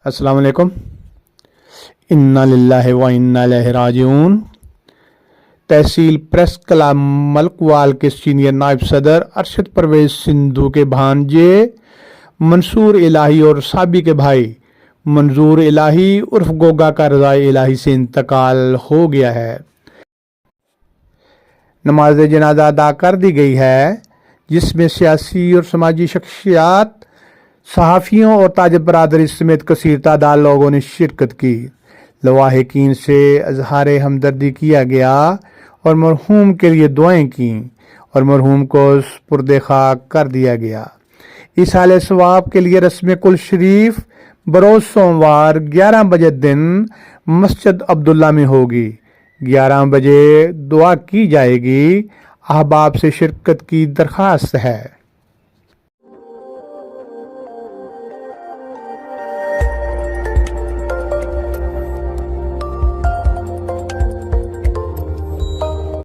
السلام علیکم۔ انا للہ و انا الیہ راجعون۔ تحصیل پریس کلب ملک وال کے سینئر نائب صدر ارشد پرویز سندھو کے بھانجے منصور الہی اور سابق کے بھائی منظور الہی عرف گوگا کا رضائے الہی سے انتقال ہو گیا ہے۔ نماز جنازہ ادا کر دی گئی ہے، جس میں سیاسی اور سماجی شخصیات، صحافیوں اور تاجر برادری سمیت کثیر تعداد لوگوں نے شرکت کی۔ لواحقین سے اظہار ہمدردی کیا گیا اور مرحوم کے لیے دعائیں کیں اور مرحوم کو سپرد خاک کر دیا گیا۔ ایصال ثواب کے لیے رسم کل شریف بروز سوموار 11 بجے دن مسجد عبداللہ میں ہوگی۔ 11 بجے دعا کی جائے گی۔ احباب سے شرکت کی درخواست ہے۔